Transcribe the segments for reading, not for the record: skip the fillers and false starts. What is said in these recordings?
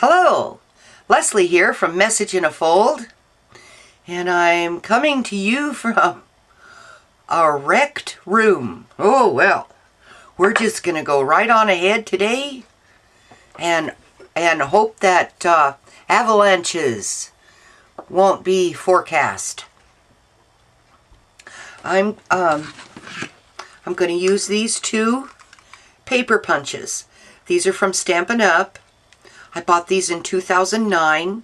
Hello, Leslie here from Message in a Fold, and I'm coming to you from a wrecked room. Oh well, we're just going to go right on ahead today and hope that avalanches won't be forecast. I'm going to use these two paper punches. These are from Stampin' Up. I bought these in 2009.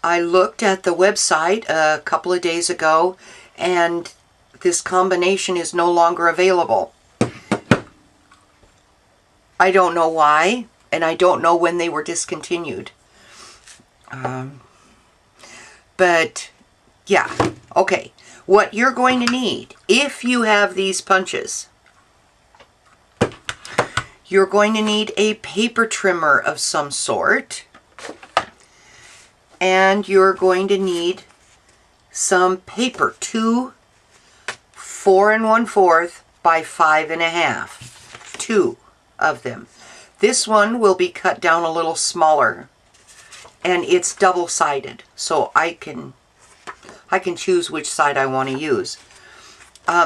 I looked at the website a couple of days ago, and this combination is no longer available. I don't know why, and I don't know when they were discontinued. But yeah, okay. What you're going to need, if you have these punches, you're going to need a paper trimmer of some sort, and you're going to need some paper, 2 4 1/4 by 5 1/2, 2 of them. This one will be cut down a little smaller, and it's double-sided, so I can choose which side I want to use.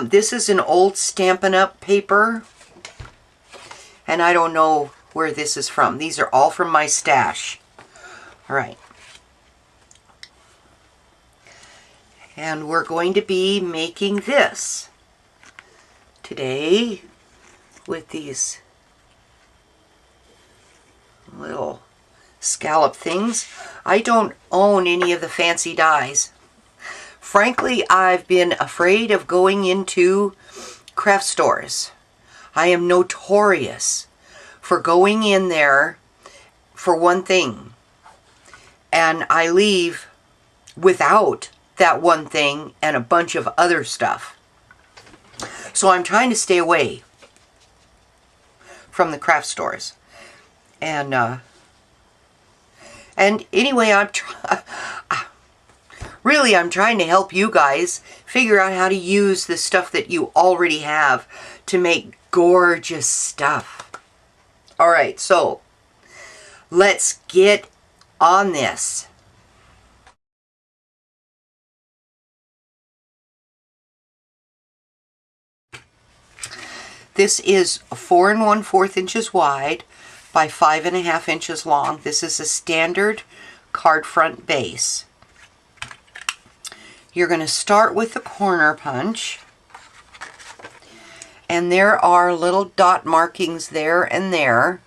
This is an old Stampin' Up paper, and I don't know where this is from. These are all from my stash. All right. And we're going to be making this today with these little scallop things. I don't own any of the fancy dies. Frankly, I've been afraid of going into craft stores. I am notorious for going in there for one thing, and I leave without that one thing and a bunch of other stuff. So I'm trying to stay away from the craft stores. And anyway, I'm trying to help you guys figure out how to use the stuff that you already have to make gorgeous stuff. All right, so let's get on this. This is 4 1/4 inches wide by 5 1/2 inches long. This is a standard card front base. You're going to start with the corner punch, and there are little dot markings there and there.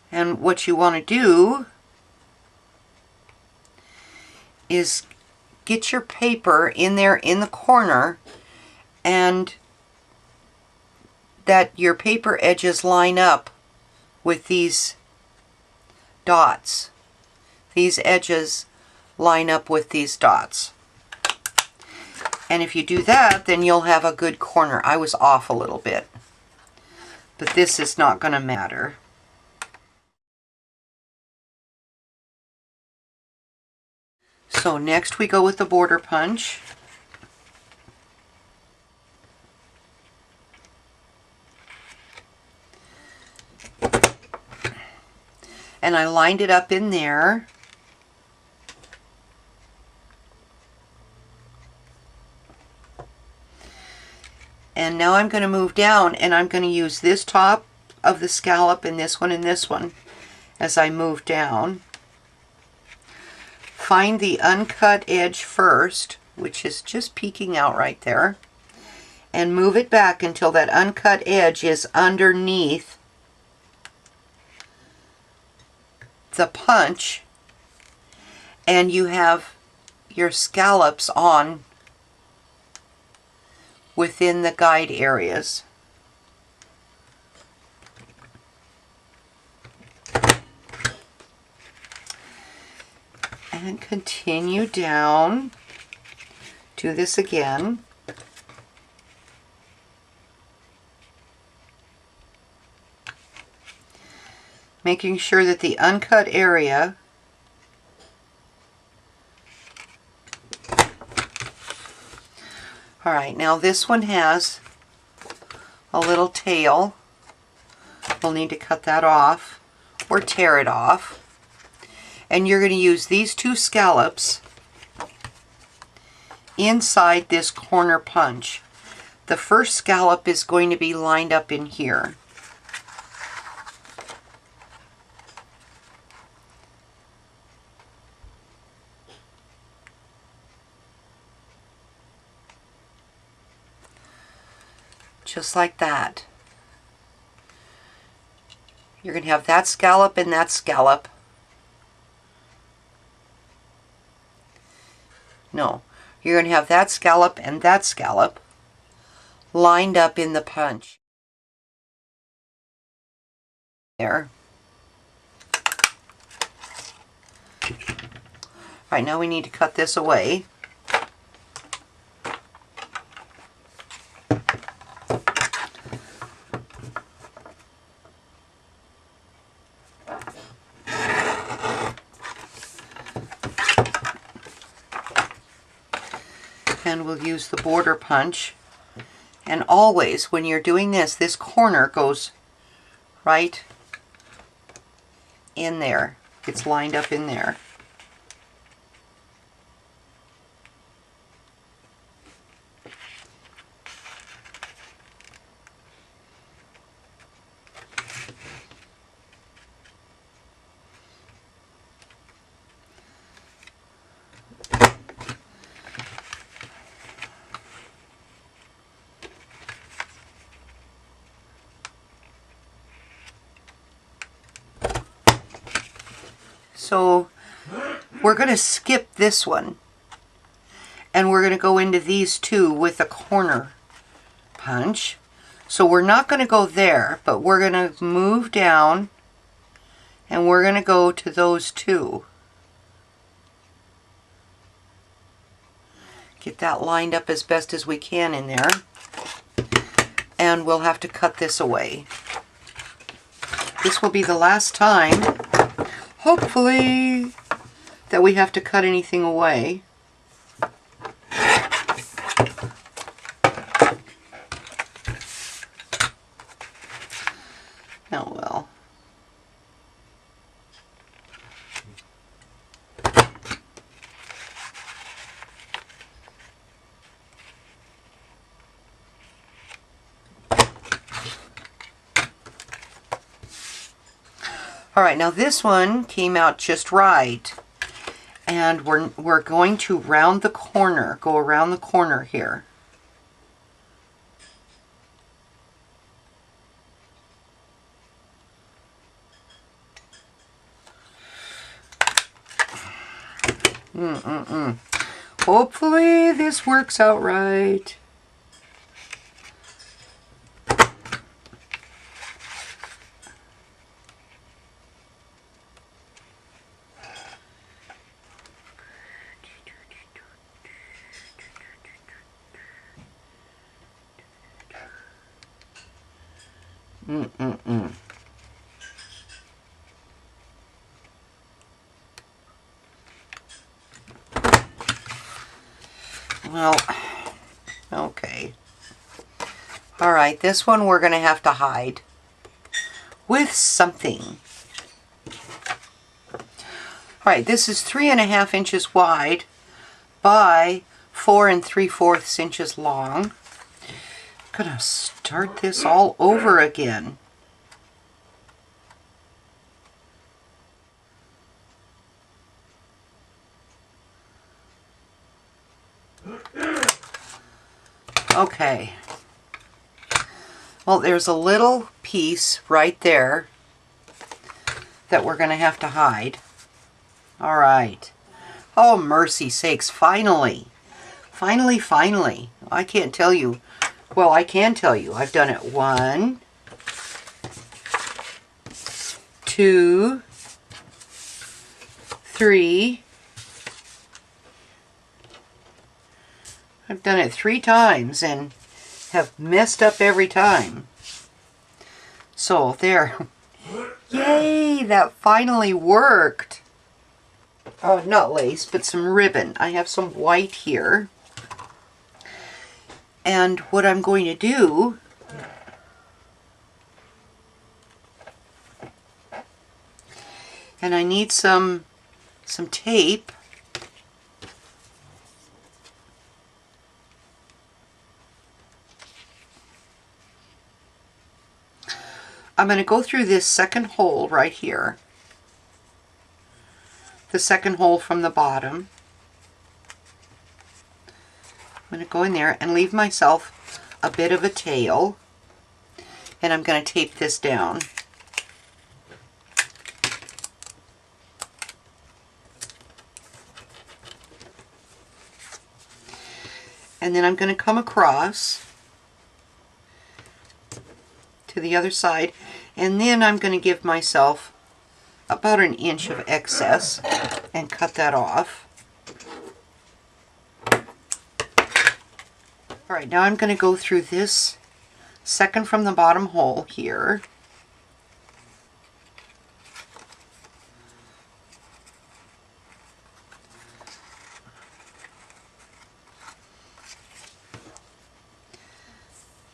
And what you want to do is get your paper in there in the corner, and that your paper edges line up with these dots. These edges line up with these dots. And if you do that, then you'll have a good corner. I was off a little bit, but this is not going to matter. So next we go with the border punch. And I lined it up in there. And now I'm going to move down, and I'm going to use this top of the scallop and this one as I move down. Find the uncut edge first, which is just peeking out right there, and move it back until that uncut edge is underneath the punch, and you have your scallops on within the guide areas. And continue down. Do this again. Making sure that the uncut area All right, now this one has a little tail. We'll need to cut that off or tear it off. And you're going to use these two scallops inside this corner punch. The first scallop is going to be lined up in here. Just like that. You're going to have that scallop and that scallop. No, you're going to have that scallop and that scallop lined up in the punch. There. All right, now we need to cut this away. And we'll use the border punch. And always, when you're doing this, this corner goes right in there. It's lined up in there. So we're going to skip this one and we're going to go into these two with a corner punch. So we're not going to go there, but we're going to move down and we're going to go to those two. Get that lined up as best as we can in there. And we'll have to cut this away. This will be the last time, hopefully, that we have to cut anything away. Oh well. All right, now this one came out just right. And we're going to round the corner, go around the corner here. Hopefully this works out right. Well, okay. All right, this one we're going to have to hide with something. All right, this is 3.5 inches wide by 4 3/4 inches long. I'm going to start this all over again. Okay. Well, there's a little piece right there that we're going to have to hide. All right. Oh, mercy sakes, finally. Finally. I can't tell you. Well, I can tell you. I've done it 1, 2, 3. I've done it 3 times and have messed up every time. So there. Yay, that finally worked. Not lace, but some ribbon. I have some white here. And what I'm going to do and I need some tape. I'm going to go through this second hole right here, the second hole from the bottom. I'm going to go in there and leave myself a bit of a tail, and I'm going to tape this down. And then I'm going to come across to the other side, and then I'm going to give myself about 1 inch of excess and cut that off. Alright, now I'm going to go through this second from the bottom hole here.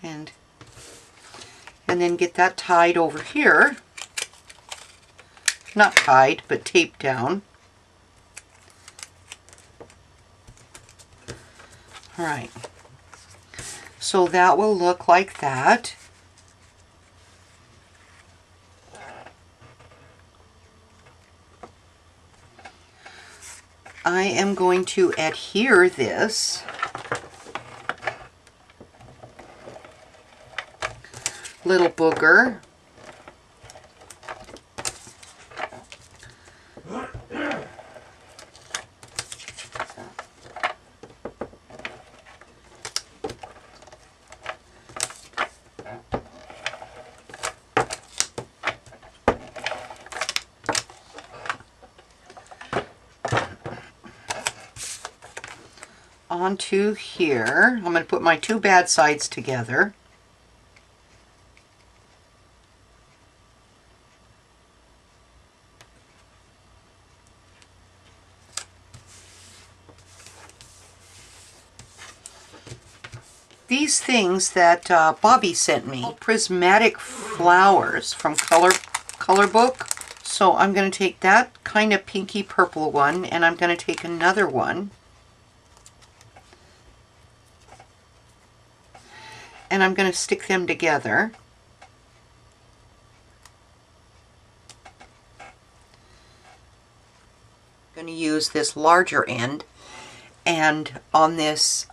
And then get that tied over here. Not tied, but taped down. Alright. So that will look like that. I am going to adhere this little booger onto here. I'm going to put my two bad sides together. These things that Bobby sent me, prismatic flowers from Color Book. So I'm going to take that kind of pinky purple one, and I'm going to take another one, and I'm going to stick them together. I'm going to use this larger end, and on this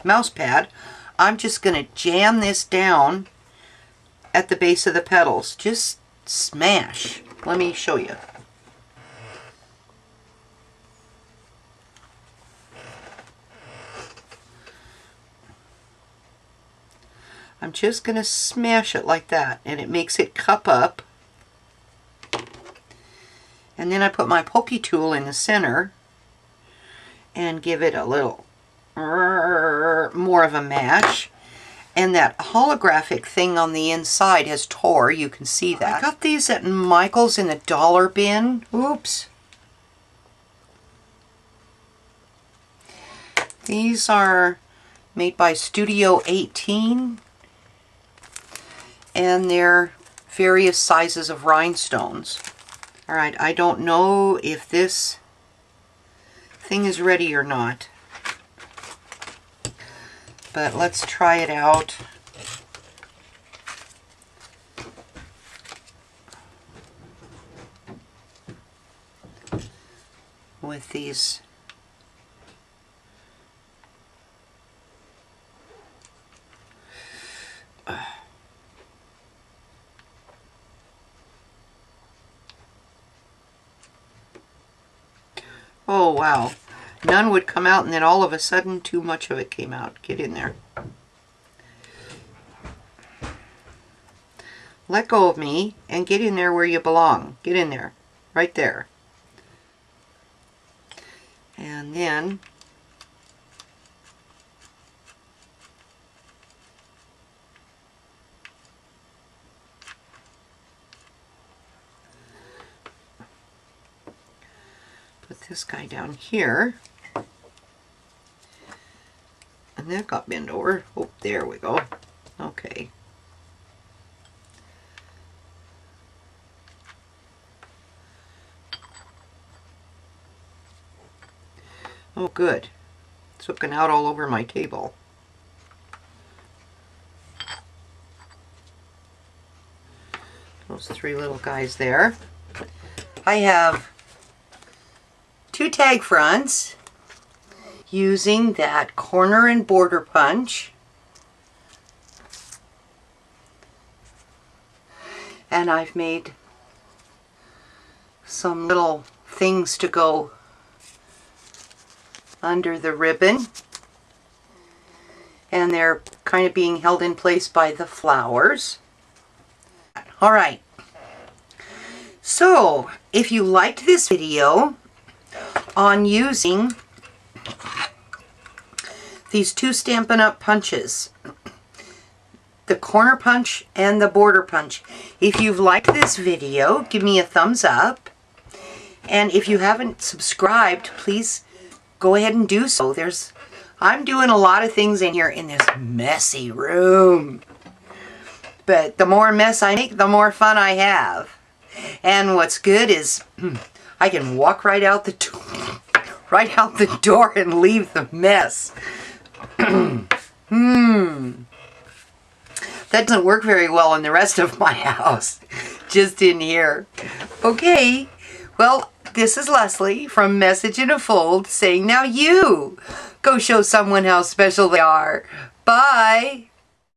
mouse pad, I'm just going to jam this down at the base of the petals. Just smash. Let me show you. I'm just going to smash it like that, and it makes it cup up. And then I put my pokey tool in the center and give it a little more of a mash. And that holographic thing on the inside has tore. You can see that. I got these at Michael's in the dollar bin. Oops. These are made by Studio 18. And they're various sizes of rhinestones. Alright, I don't know if this thing is ready or not, but let's try it out. With these oh wow, none would come out, and then all of a sudden too much of it came out. Get in there. Let go of me and get in there where you belong. Get in there. Right there. And then put this guy down here. And that got bent over. Oh, there we go. Okay. Oh, good. It's hooking out all over my table. Those three little guys there. I have 2 tag fronts using that corner and border punch. And I've made some little things to go under the ribbon. And they're kind of being held in place by the flowers. Alright. So, if you liked this video on using these 2 Stampin' Up! Punches, the corner punch and the border punch, if you've liked this video, give me a thumbs up. And if you haven't subscribed, please go ahead and do so. I'm doing a lot of things in here in this messy room. But the more mess I make, the more fun I have. And what's good is I can walk right out the door and leave the mess. That doesn't work very well in the rest of my house. Just in here. Okay. Well, this is Leslie from Message in a Fold saying, now you go show someone how special they are. Bye.